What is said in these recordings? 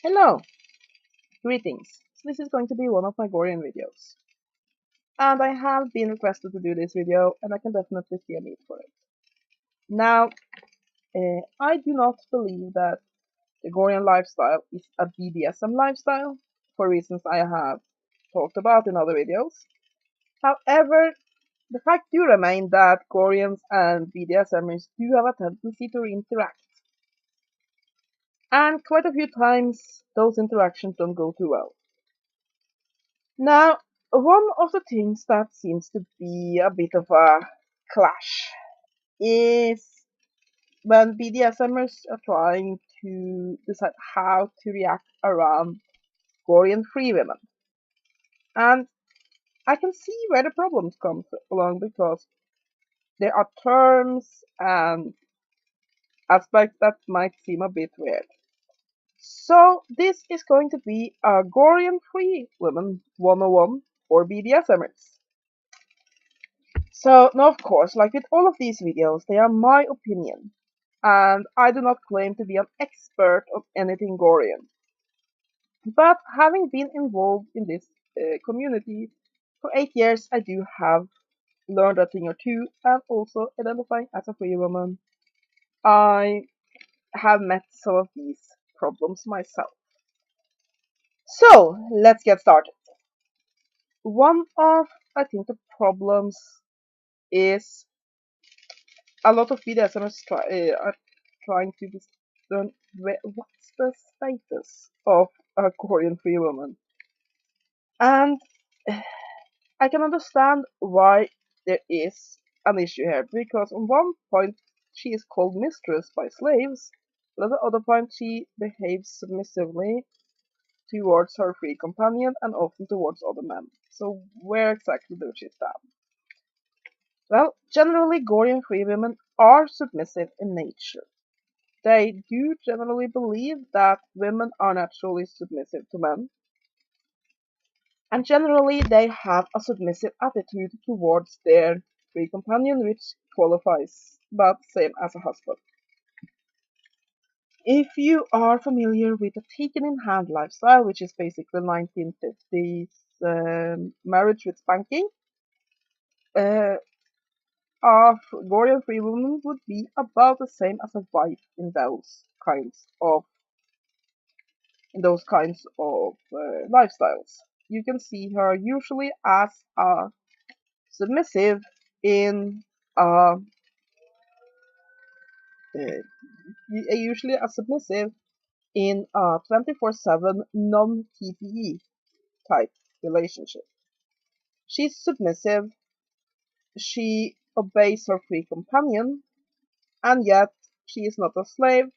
Hello, greetings. So this is going to be one of my Gorian videos. And I have been requested to do this video, and I can definitely see a need for it. Now, I do not believe that the Gorian lifestyle is a BDSM lifestyle, for reasons I have talked about in other videos. However, the fact do remain that Gorians and BDSMers do have a tendency to interact. And quite a few times, those interactions don't go too well. Now, one of the things that seems to be a bit of a clash is when BDSMers are trying to decide how to react around Gorean Free Women. And I can see where the problems come along because there are terms and aspects that might seem a bit weird. So this is going to be a Gorean Free Women 101 for BDSMers. So, now of course, like with all of these videos, they are my opinion, and I do not claim to be an expert of anything Gorian. But having been involved in this community for 8 years, I do have learned a thing or two, and also identifying as a free woman, I have met some of these problems myself. So, let's get started. One of, I think, the problems is a lot of BDSMers are trying to discern what's the status of a Korean free woman. And I can understand why there is an issue here, because on one point she is called Mistress by slaves, but at the other point she behaves submissively towards her free companion and often towards other men. So where exactly does she stand? Well, generally Gorian free women are submissive in nature. They do generally believe that women are naturally submissive to men, and generally they have a submissive attitude towards their free companion, which qualifies about the same as a husband. If you are familiar with the taken in hand lifestyle, which is basically 1950s marriage with spanking, of Gorian free woman would be about the same as a wife in those kinds of lifestyles. You can see her usually as a submissive in a usually a submissive in a 24/7 non-TPE type relationship. She's submissive, she obeys her free companion, and yet she is not a slave.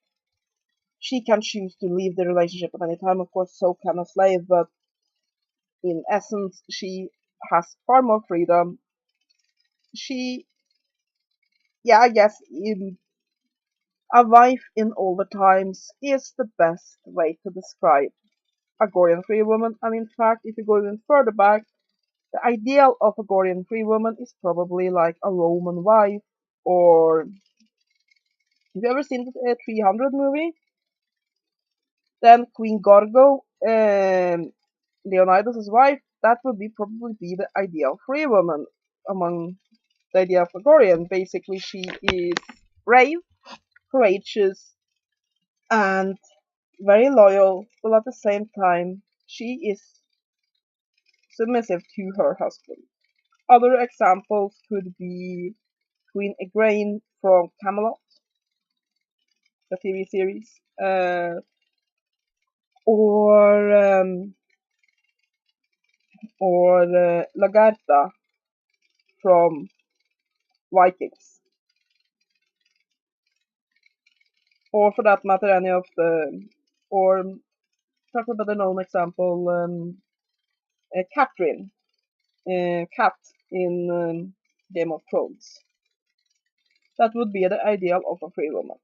She can choose to leave the relationship at any time, of course, so can a slave, but in essence, she has far more freedom. She, yeah, I guess a wife in all the times is the best way to describe a Gorian free woman, and in fact, if you go even further back, the ideal of a Gorian free woman is probably like a Roman wife, or have you ever seen the 300 movie? Then Queen Gorgo, Leonidas' wife, that would be probably be the ideal free woman among the idea of a Gorian. Basically, she is brave, courageous, and very loyal, but at the same time, she is submissive to her husband. Other examples could be Queen Igraine from Camelot, the TV series, or Lagarta from Vikings, or for that matter, any of the, or perhaps a better known example, Catherine, Cat in Game of Thrones. That would be the ideal of a free woman.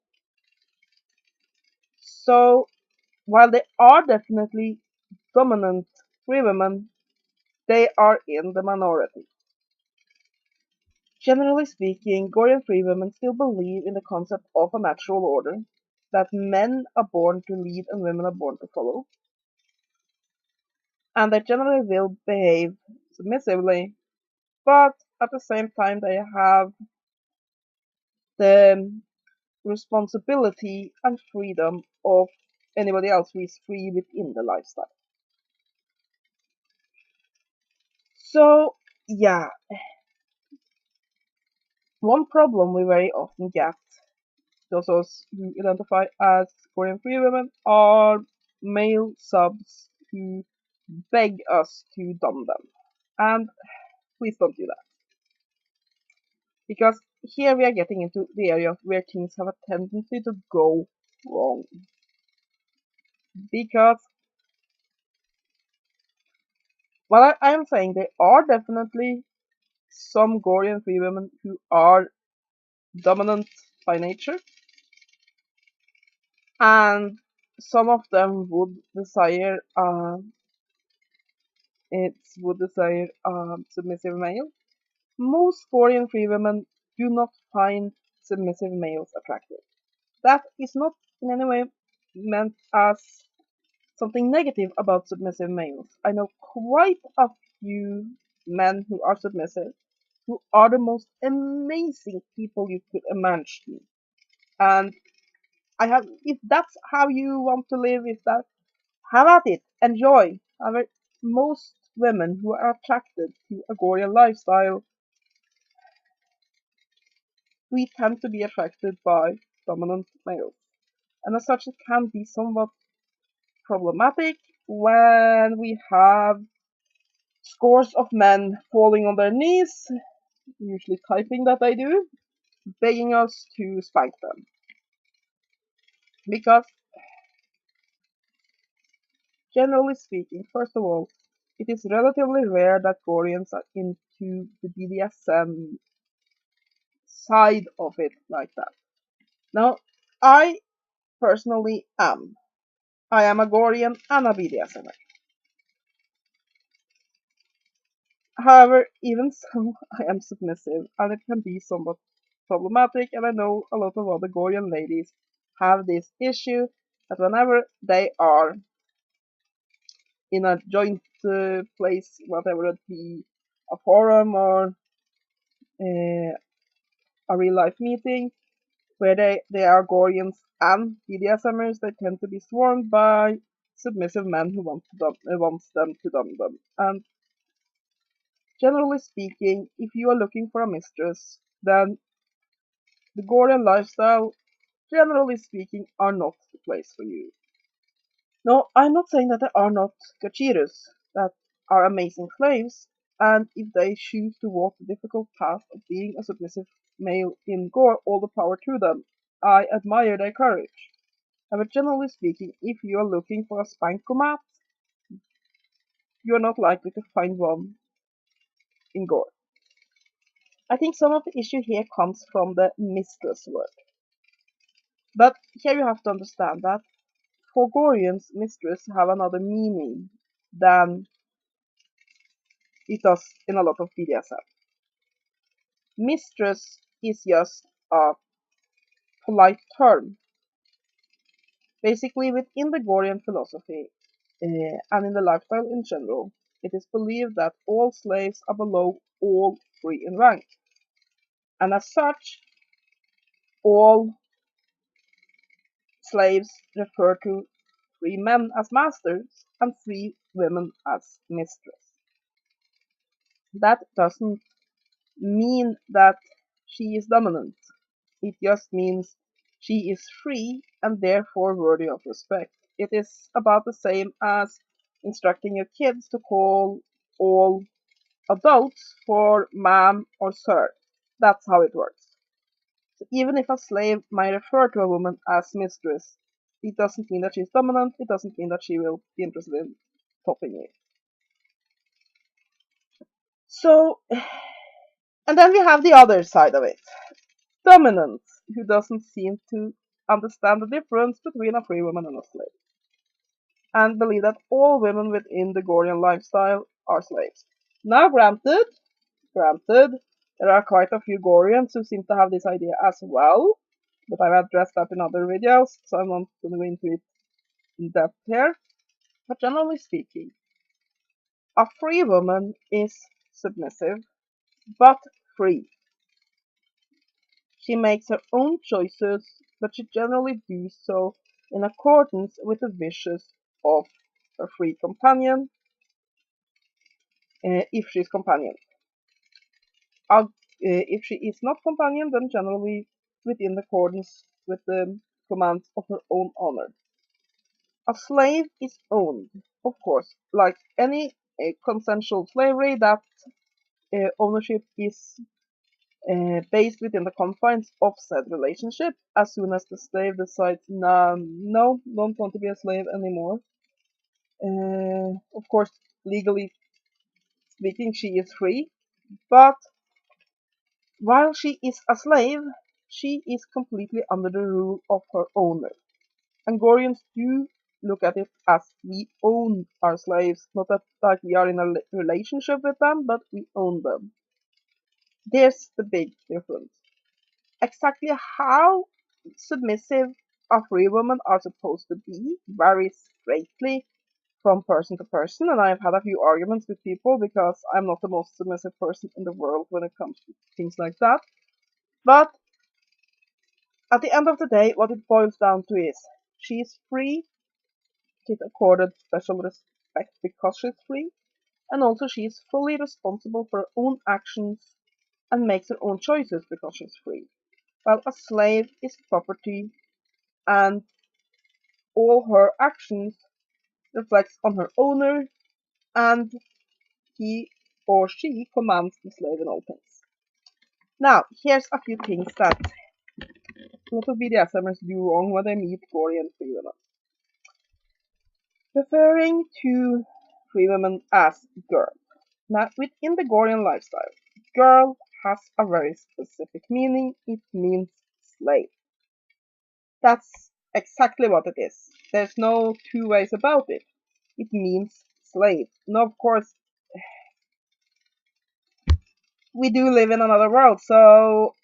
So, while they are definitely dominant free women, they are in the minority. Generally speaking, Gorian free women still believe in the concept of a natural order, that men are born to lead and women are born to follow, and they generally will behave submissively, but at the same time they have the responsibility and freedom of anybody else who is free within the lifestyle. So, yeah, one problem we very often get, those of us who identify as Gorean Free Women, are male subs who beg us to dom them. And please don't do that. Because here we are getting into the area where things have a tendency to go wrong. Because while I am saying there are definitely some Gorean free women who are dominant by nature, and some of them would desire submissive male. Most Gorean free women do not find submissive males attractive. That is not in any way meant as something negative about submissive males. I know quite a few men who are submissive who are the most amazing people you could imagine. And if that's how you want to live, if that, have at it, enjoy. However, most women who are attracted to a Gorian lifestyle, we tend to be attracted by dominant males. And as such, it can be somewhat problematic when we have scores of men falling on their knees, usually typing that I do, begging us to spank them. Because, generally speaking, first of all, it is relatively rare that Gorians are into the BDSM side of it like that. Now, I personally am. I am a Gorian and a BDSMer. However, even so, I am submissive, and it can be somewhat problematic, and I know a lot of other Gorian ladies have this issue that whenever they are in a joint place, whatever it be, a forum or uh, a real life meeting, where they are Gorians and BDSMers, they tend to be swarmed by submissive men who wants them to dom them. And generally speaking, if you are looking for a mistress, then the Gorian lifestyle, generally speaking, are not the place for you. No, I'm not saying that there are not Gachirus that are amazing slaves, and if they choose to walk the difficult path of being a submissive male in Gore, all the power to them. I admire their courage. But generally speaking, if you are looking for a spankomat, you are not likely to find one in Gore. I think some of the issue here comes from the mistress word. But here you have to understand that for Gorians, mistress have another meaning than it does in a lot of BDSM. Mistress is just a polite term. Basically, within the Gorian philosophy and in the lifestyle in general, it is believed that all slaves are below all free in rank. And as such, all slaves refer to free men as masters and free women as mistress. That doesn't mean that she is dominant. It just means she is free and therefore worthy of respect. It is about the same as instructing your kids to call all adults for ma'am or sir. That's how it works. So even if a slave might refer to a woman as mistress, it doesn't mean that she's dominant, it doesn't mean that she will be interested in topping you. So, and then we have the other side of it. Dominant, who doesn't seem to understand the difference between a free woman and a slave, and believe that all women within the Gorian lifestyle are slaves. Now, granted, there are quite a few Gorians who seem to have this idea as well, but I've addressed that in other videos, so I'm not going to go into it in depth here. But generally speaking, a free woman is submissive, but free. She makes her own choices, but she generally does so in accordance with the wishes of her free companion, if she's companion. If she is not companion, then generally within accordance with the commands of her own honor. A slave is owned, of course, like any consensual slavery. That ownership is based within the confines of said relationship. As soon as the slave decides, nah, no, don't want to be a slave anymore. Of course, legally speaking, she is free, but while she is a slave, she is completely under the rule of her owner. And Gorians do look at it as we own our slaves, not that like we are in a relationship with them, but we own them. There's the big difference. Exactly how submissive a free women are supposed to be varies greatly from person to person, and I've had a few arguments with people because I'm not the most submissive person in the world when it comes to things like that. But at the end of the day, what it boils down to is she is free, she's accorded special respect because she's free, and also she is fully responsible for her own actions and makes her own choices because she's free. While a slave is property and all her actions reflects on her owner and he or she commands the slave in all things. Now, here's a few things that a lot of BDSMers do wrong when they meet Gorean Free Women. Referring to free women as girl. Now, within the Gorian lifestyle, girl has a very specific meaning. It means slave. That's exactly what it is. There's no two ways about it. It means slave. Now, of course, we do live in another world, so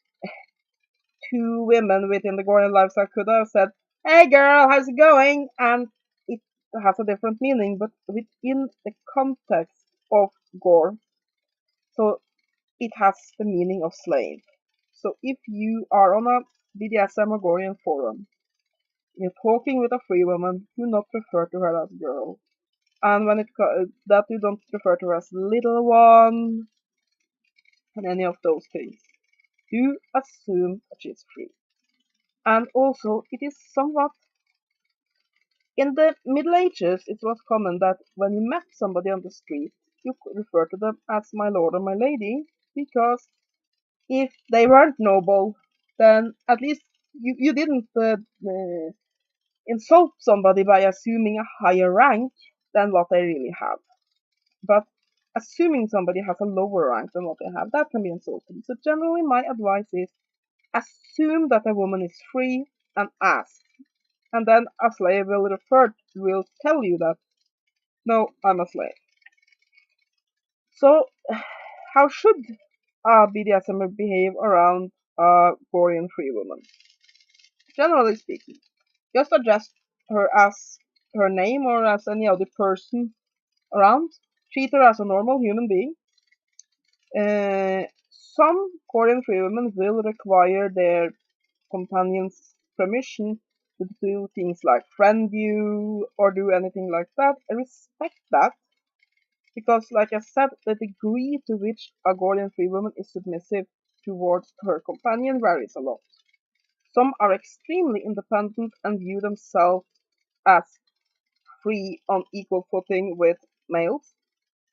two women within the Gorian lifestyle could have said, "Hey girl, how's it going?" And it has a different meaning, but within the context of Gore, so it has the meaning of slave. So if you are on a BDSM or Gorian forum, you're talking with a free woman, do not refer to her as girl. And when that you don't refer to her as little one and any of those things, do assume that she's free. And also, it is somewhat in the Middle Ages, it was common that when you met somebody on the street, you could refer to them as my lord or my lady, because if they weren't noble, then at least you didn't insult somebody by assuming a higher rank than what they really have. But assuming somebody has a lower rank than what they have, that can be insulting. So generally my advice is assume that a woman is free and ask. And then a slave will tell you that, no, I'm a slave. So how should a BDSMer behave around a Gorean free woman? Generally speaking, just address her as her name or as any other person around. Treat her as a normal human being. Some Korean free women will require their companion's permission to do things like friend you or do anything like that. I respect that because, like I said, the degree to which a Gorian free woman is submissive towards her companion varies a lot. Some are extremely independent and view themselves as free on equal footing with males.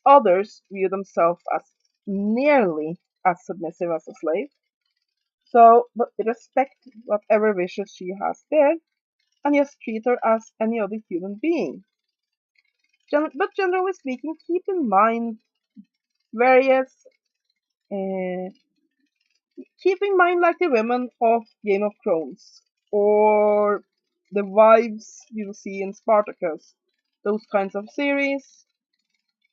Others view themselves as nearly as submissive as a slave. So, but respect whatever wishes she has there, and just treat her as any other human being. But generally speaking, keep in mind various, uh, keep in mind like the women of Game of Thrones, or the wives you see in Spartacus, those kinds of series.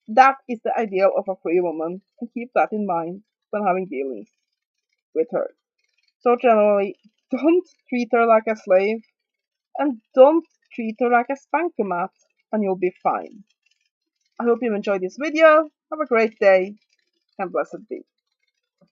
That is the ideal of a free woman, and keep that in mind when having dealings with her. So generally, Don't treat her like a slave, and don't treat her like a spankomat, and you'll be fine. I hope you enjoyed this video. Have a great day, and blessed be.